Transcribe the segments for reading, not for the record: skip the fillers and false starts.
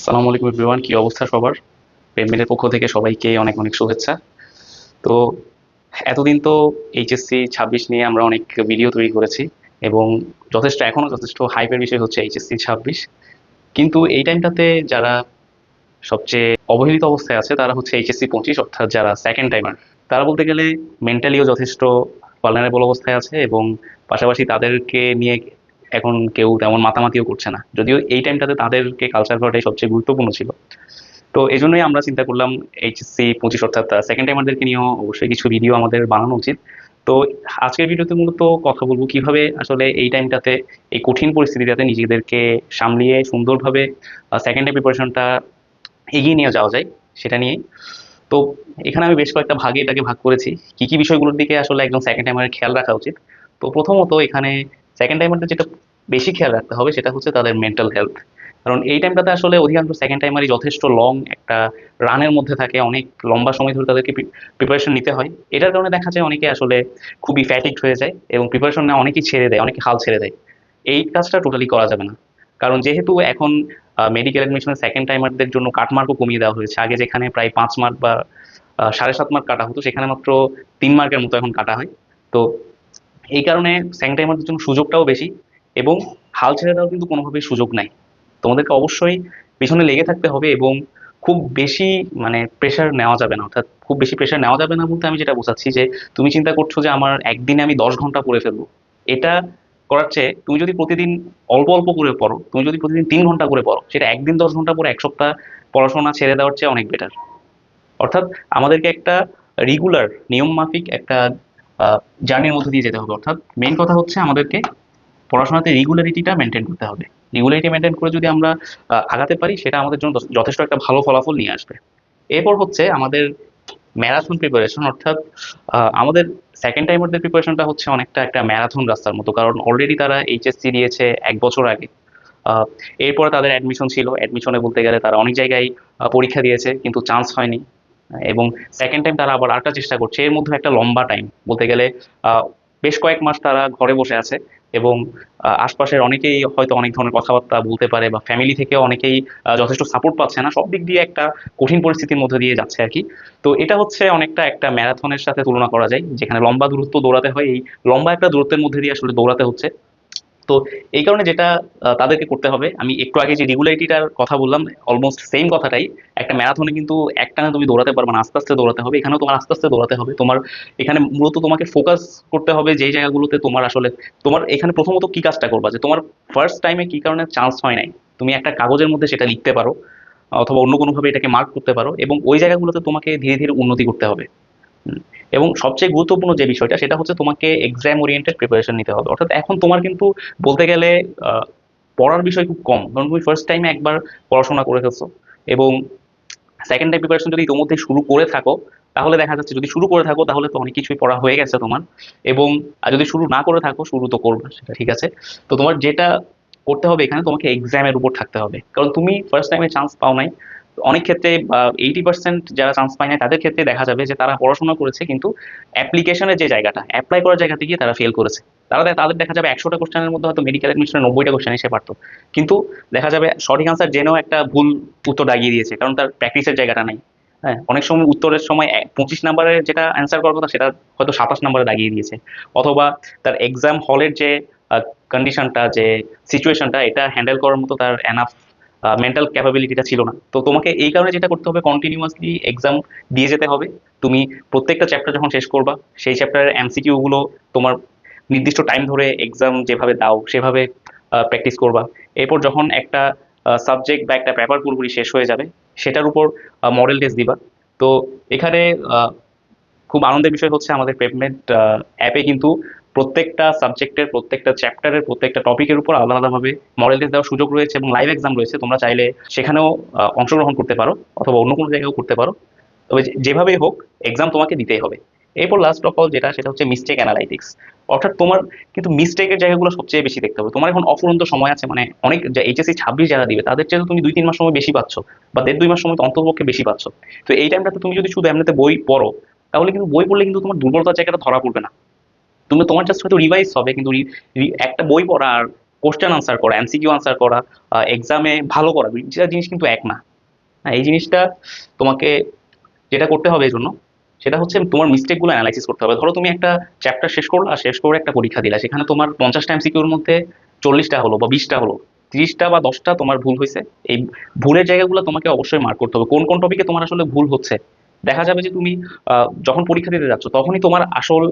সালামু আলাইকুম এভরিওয়ান, কি অবস্থা সবার? পেমেন্টের পক্ষ থেকে সবাইকে অনেক অনেক শুভেচ্ছা। তো এতদিন তো এইচএসসি 26 নিয়ে আমরা অনেক ভিডিও তৈরি করেছি এবং এখনো যথেষ্ট হাইপের বিষয় হচ্ছে এইচএসসি 26। কিন্তু এই টাইমটাতে যারা সবচেয়ে অবহেলিত অবস্থায় আছে তারা হচ্ছে এইচএসসি 25, অর্থাৎ যারা সেকেন্ড টাইমার। তারা বলতে গেলে মেন্টালিও যথেষ্ট ভালনারেবল অবস্থায় আছে এবং পাশাপাশি তাদেরকে নিয়ে এখন কেউ তেমন মাতামাতিও করছে না, যদিও এই টাইমটাতে তাদেরকে কালচার করাটাই সবচেয়ে গুরুত্বপূর্ণ ছিল। তো এই জন্যই আমরা চিন্তা করলাম এইচএসসি 25 অর্থাৎ সেকেন্ড টাইমারদেরকে নিয়েও অবশ্যই কিছু ভিডিও আমাদের বানানো উচিত। তো আজকের ভিডিওতে মূলত কথা বলবো কিভাবে আসলে এই টাইমটাতে, এই কঠিন পরিস্থিতিটাতে নিজেদেরকে সামলিয়ে সুন্দরভাবে সেকেন্ড টাইম প্রিপারেশনটা এগিয়ে নিয়ে যাওয়া যায় সেটা নিয়ে। তো এখানে আমি বেশ কয়েকটা ভাগে এটাকে ভাগ করেছি, কি কি বিষয়গুলোর দিকে আসলে একজন সেকেন্ড টাইমারের খেয়াল রাখা উচিত। তো প্রথমত এখানে সেকেন্ড টাইমারদের যেটা বেশি খেয়াল রাখতে হবে সেটা হচ্ছে তাদের মেন্টাল হেলথ। কারণ এই টাইমটাতে আসলে অধিকাংশ সেকেন্ড টাইমারই যথেষ্ট লং একটা রানের মধ্যে থাকে, অনেক লম্বা সময় ধরে তাদেরকে প্রিপারেশন নিতে হয়। এটার কারণে দেখা যায় অনেকে আসলে খুবই ফ্যাটিকড হয়ে যায় এবং প্রিপারেশন নেওয়া অনেকেই ছেড়ে দেয়, অনেকে হাল ছেড়ে দেয়। এই কাজটা টোটালি করা যাবে না। কারণ যেহেতু এখন মেডিকেল অ্যাডমিশনের সেকেন্ড টাইমারদের জন্য কাটমার্কও কমিয়ে দেওয়া হয়েছে। আগে যেখানে প্রায় 5 মার্ক বা 7.5 মার্ক কাটা হতো, সেখানে মাত্র 3 মার্কের মতো এখন কাটা হয়। তো এই কারণে সেকেন্ড টাইমারদের জন্য সুযোগটাও বেশি এবং হাল ছেড়ে দেওয়ার কিন্তু কোনোভাবেই সুযোগ নাই। তোমাদেরকে অবশ্যই পেছনে লেগে থাকতে হবে এবং খুব বেশি মানে প্রেশার নেওয়া যাবে না। অর্থাৎ খুব বেশি প্রেশার নেওয়া যাবে না বলতে আমি যেটা বোঝাচ্ছি যে তুমি চিন্তা করছো যে আমার একদিনে আমি 10 ঘন্টা পড়ে ফেলবো, এটা করার চেয়ে তুমি যদি প্রতিদিন অল্প অল্প করে পড়ো, তুমি যদি প্রতিদিন 3 ঘন্টা করে পড়ো, সেটা একদিন 10 ঘন্টা পরে এক সপ্তাহ পড়াশোনা ছেড়ে দেওয়ার চেয়ে অনেক বেটার। অর্থাৎ আমাদেরকে একটা রেগুলার নিয়ম মাফিক একটা জার্নির মধ্যে দিয়ে যেতে হবে। অর্থাৎ মেইন কথা হচ্ছে আমাদেরকে পড়াশোনাতে রেগুলারিটিটা মেনটেন করতে হবে। রেগুলারিটি মেনটেন করে যদি আমরা আগাতে পারি, সেটা আমাদের জন্য যথেষ্ট একটা ভালো ফলাফল নিয়ে আসবে। এরপর হচ্ছে আমাদের ম্যারাথন প্রিপারেশন। অর্থাৎ আমাদের সেকেন্ড টাইমারদের প্রিপারেশনটা হচ্ছে অনেকটা একটা ম্যারাথন রাস্তার মতো, কারণ অলরেডি তারা এইচএসসি দিয়েছে 1 বছর আগে। আহ, এরপরে তাদের অ্যাডমিশন ছিল, অ্যাডমিশনে বলতে গেলে তারা অনেক জায়গায় পরীক্ষা দিয়েছে কিন্তু চান্স হয়নি। এবং সেকেন্ড টাইম তারা আবার আরেকটা চেষ্টা করছে, এর মধ্যে একটা লম্বা টাইম বলতে গেলে আহ, বেশ কয়েক মাস তারা ঘরে বসে আছে এবং আশপাশের অনেকেই হয়তো অনেক ধরনের কথাবার্তা বলতে পারে বা ফ্যামিলি থেকেও অনেকেই যথেষ্ট সাপোর্ট পাচ্ছে না, সব দিক দিয়ে একটা কঠিন পরিস্থিতির মধ্যে দিয়ে যাচ্ছে আর কি। তো এটা হচ্ছে অনেকটা একটা ম্যারাথনের সাথে তুলনা করা যায়, যেখানে লম্বা দূরত্ব দৌড়াতে হয়, এই লম্বা একটা দূরত্বের মধ্যে দিয়ে আসলে দৌড়াতে হচ্ছে। তো এই কারণে যেটা তাদেরকে করতে হবে, আমি একটু আগে যে রেগুলারিটিটার কথা বললাম, অলমোস্ট সেম কথাটাই। একটা ম্যারাথনে কিন্তু একটানা তুমি দৌড়াতে পারবে না, আস্তে আস্তে দৌড়াতে হবে। এখানেও তোমার আস্তে আস্তে দৌড়াতে হবে। তোমার এখানে মূলত তোমাকে ফোকাস করতে হবে যেই জায়গাগুলোতে তোমার আসলে, তোমার এখানে প্রথমত কি কাজটা করবা যে তোমার ফার্স্ট টাইমে কি কারণে চান্স হয় নাই, তুমি একটা কাগজের মধ্যে সেটা লিখতে পারো অথবা অন্য কোনোভাবে এটাকে মার্ক করতে পারো এবং ওই জায়গাগুলোতে তোমাকে ধীরে ধীরে উন্নতি করতে হবে। হুম। এবং সবচেয়ে গুরুত্বপূর্ণ যে বিষয়টা সেটা হচ্ছে তোমাকে এক্সাম ওরিয়েন্টেড প্রিপারেশন নিতে হবে। অর্থাৎ এখন তোমার কিন্তু বলতে গেলে আহ, পড়ার বিষয় খুব কম, কারণ তুমি ফার্স্ট টাইমে একবার পড়াশোনা করে ফেলছো এবং সেকেন্ড টাইম প্রিপারেশন যদি ইতোমধ্যে শুরু করে থাকো, তাহলে দেখা যাচ্ছে যদি শুরু করে থাকো তাহলে তো অনেক কিছুই পড়া হয়ে গেছে তোমার। এবং যদি শুরু না করে থাকো, শুরু তো করবে সেটা ঠিক আছে। তো তোমার যেটা করতে হবে এখানে, তোমাকে এক্সামের উপর থাকতে হবে, কারণ তুমি ফার্স্ট টাইমে চান্স পাও নাই। অনেক ক্ষেত্রে 80% যারা চান্স পায় না তাদের ক্ষেত্রে দেখা যাবে যে তারা পড়াশোনা করেছে কিন্তু অ্যাপ্লিকেশনের যে জায়গাটা, অ্যাপ্লাই করার জায়গাতে গিয়ে তারা ফেল করেছে। তাদের দেখা যাবে 100টা কোশ্চেনের মধ্যে হয়তো মেডিকেল অ্যাডমিশনের 90টা কোশ্চেন এসে পারতো, কিন্তু দেখা যাবে সঠিক আনসার জেনেও একটা ভুল উত্তর দাগিয়ে দিয়েছে, কারণ তার প্র্যাকটিসের জায়গাটা নাই। হ্যাঁ, অনেক সময় উত্তরের সময় 25 নাম্বারে যেটা অ্যান্সার করার কথা সেটা হয়তো 27 নাম্বারে দাগিয়ে দিয়েছে। অথবা তার এক্সাম হলের যে কন্ডিশনটা, যে সিচুয়েশনটা, এটা হ্যান্ডেল করার মতো তার এনাফ মেন্টাল ক্যাপাবিলিটিটা ছিল না। তো তোমাকে এই কারণে যেটা করতে হবে, কন্টিনিউয়াসলি এক্সাম দিয়ে যেতে হবে। তুমি প্রত্যেকটা চ্যাপ্টার যখন শেষ করবা, সেই চ্যাপ্টারের এমসিকিউ গুলো তোমার নির্দিষ্ট টাইম ধরে এক্সাম যেভাবে দাও সেভাবে প্র্যাকটিস করবা। এরপর যখন একটা সাবজেক্ট বা একটা পেপার পুরোপুরি শেষ হয়ে যাবে, সেটার উপর মডেল টেস্ট দিবা। তো এখানে আহ, খুব আনন্দের বিষয় হচ্ছে আমাদের পেপমেট অ্যাপে কিন্তু প্রত্যেকটা সাবজেক্টের, প্রত্যেকটা চ্যাপ্টারের, প্রত্যেকটা টপিকের উপর আলাদা আলাদাভাবে মডেল টেস্ট দেওয়ার সুযোগ রয়েছে এবং লাইভ এক্সাম রয়েছে। তোমরা চাইলে সেখানেও অংশগ্রহণ করতে পারো অথবা অন্য কোনো জায়গায়ও করতে পারো। তবে যেভাবেই হোক এক্সাম তোমাকে দিতেই হবে। এরপর লাস্ট অফ অল যেটা, সেটা হচ্ছে মিস্টেক অ্যানালাইটিক্স। অর্থাৎ তোমার কিন্তু মিস্টেকের জায়গাগুলো সবচেয়ে বেশি দেখতে হবে। তোমার এখন অফুরন্ত সময় আছে, মানে অনেক এইচএসসি 26 যারা দিবে তাদের চেয়ে তো তুমি 2-3 মাস সময় বেশি পাচ্ছ, বা 1.5-2 মাস সময় তো অন্ততপক্ষে বেশি পাচ্ছ। তো এই টাইমটাতে তুমি যদি শুধু এমনিতে বই পড়ো, তাহলে কিন্তু বই পড়লে কিন্তু তোমার দুর্বলতার জায়গাটা ধরা পড়বে না। তুমি তোমার জাস্ট হয়তো রিভাইজ হবে, কিন্তু একটা বই পড়া আর কোশ্চেন আনসার করা, এমসিকিউ আনসার করা, এক্সামে ভালো করা, দুইটা জিনিস কিন্তু এক না। হ্যাঁ, এই জিনিসটা তোমাকে যেটা করতে হবে এই জন্য, সেটা হচ্ছে তোমার মিস্টেকগুলো অ্যানালাইসিস করতে হবে। ধরো তুমি একটা চ্যাপ্টার শেষ করলা, শেষ করে একটা পরীক্ষা দিলা, সেখানে তোমার 50টা এমসিকিউর মধ্যে 40টা হলো বা 20টা হলো, 30টা বা 10টা তোমার ভুল হয়েছে। এই ভুলের জায়গাগুলো তোমাকে অবশ্যই মার্ক করতে হবে, কোন কোন টপিকে তোমার আসলে ভুল হচ্ছে। দেখা যাবে যে তুমি যখন পরীক্ষা দিতে যাচ্ছ তখনই তোমার আসল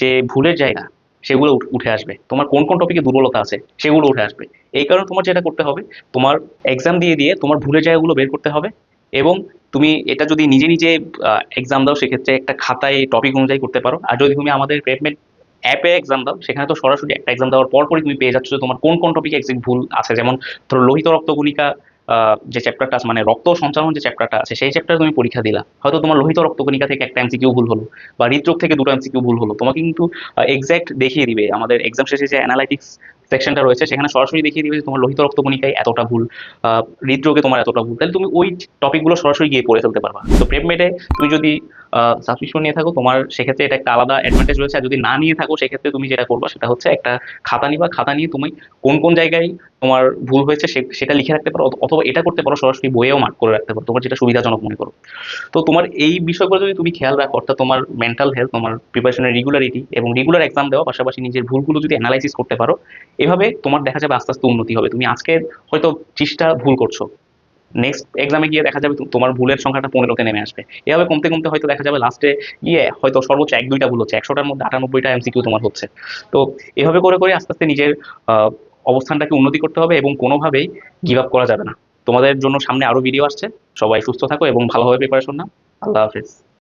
যে ভুলের জায়গা সেগুলো উঠে আসবে, তোমার কোন কোন টপিকে দুর্বলতা আছে সেগুলো উঠে আসবে। এই কারণে তোমার যেটা করতে হবে, তোমার এক্সাম দিয়ে দিয়ে তোমার ভুলের জায়গাগুলো বের করতে হবে। এবং তুমি এটা যদি নিজে নিজে এক্সাম দাও, সেক্ষেত্রে একটা খাতায় টপিক অনুযায়ী করতে পারো। আর যদি তুমি আমাদের প্রেপমেট অ্যাপে এক্সাম দাও, সেখানে তো সরাসরি একটা এক্সাম দেওয়ার পরপরই তুমি পেয়ে যাচ্ছ যে তোমার কোন কোন টপিকে এক্সাক্ট ভুল আছে। যেমন ধরো লোহিত রক্তকণিকা যে চ্যাপ্টারটা আছে, মানে রক্ত সঞ্চালন যে চ্যাপ্টারটা আছে, সেই চ্যাপ্টারে তুমি পরীক্ষা দিলা, হয়তো তোমার লোহিত রক্তকণিকা থেকে একটা এমসিকিউ ভুল হলো, বা হৃদরোগ থেকে দুটো এমসিকিউ ভুল হলো, তোমাকে কিন্তু এক্সাক্ট দেখিয়ে দিবে আমাদের এক্সাম শেষে যে অ্যানালাইটিক্স সেকশনটা রয়েছে, সেখানে সরাসরি দেখিয়ে দিবে যে তোমার লোহিত রক্তকণিকায় এতটা ভুল, হৃদরোগে তোমার এতটা ভুল। তাহলে তুমি ওই টপিকগুলো সরাসরি গিয়ে পড়ে ফেলতে পারবা। তো প্রেপমেটে তুমি যদি সাবস্ক্রিপশন নিয়ে থাকো, তোমার সেক্ষেত্রে এটা একটা আলাদা অ্যাডভান্টেজ রয়েছে। আর যদি না নিয়ে থাকো, সেক্ষেত্রে তুমি যেটা করবা সেটা হচ্ছে একটা খাতা নিবা, খাতা নিয়ে তুমি কোন কোন জায়গায় তোমার ভুল হয়েছে সেটা লিখে রাখতে পারো, অথবা এটা করতে পারো সরাসরি বইয়েও মার্ক করে রাখতে পারো, তোমার যেটা সুবিধাজনক মনে করো। তো তোমার এই বিষয়গুলো যদি তুমি খেয়াল রাখো, অর্থাৎ তোমার মেন্টাল হেলথ, তোমার প্রিপারেশনের রেগুলারিটি এবং রেগুলার এক্সাম দেওয়া, পাশাপাশি নিজের ভুলগুলো যদি অ্যানালাইসিস করতে পারো, এভাবে তোমার দেখা যাবে আস্তে আস্তে উন্নতি হবে। তুমি আজকে হয়তো 30টা ভুল করছো, নেক্সট এক্সামে গিয়ে দেখা যাবে তোমার ভুলের সংখ্যাটা 15তে নেমে আসবে। এভাবে কমতে কমতে হয়তো দেখা যাবে লাস্টে গিয়ে হয়তো সর্বোচ্চ 1-2টা ভুল হচ্ছে, 100টার মধ্যে 98টা এমসিকিউ তোমার হচ্ছে। তো এভাবে করে করে আস্তে আস্তে নিজের আহ, অবস্থানটাকে উন্নতি করতে হবে এবং কোনোভাবেই গিভ আপ করা যাবে না। তোমাদের জন্য সামনে আরো ভিডিও আসছে। সবাই সুস্থ থাকো এবং ভালোভাবে প্রিপারেশন নাও। আল্লাহ হাফেজ।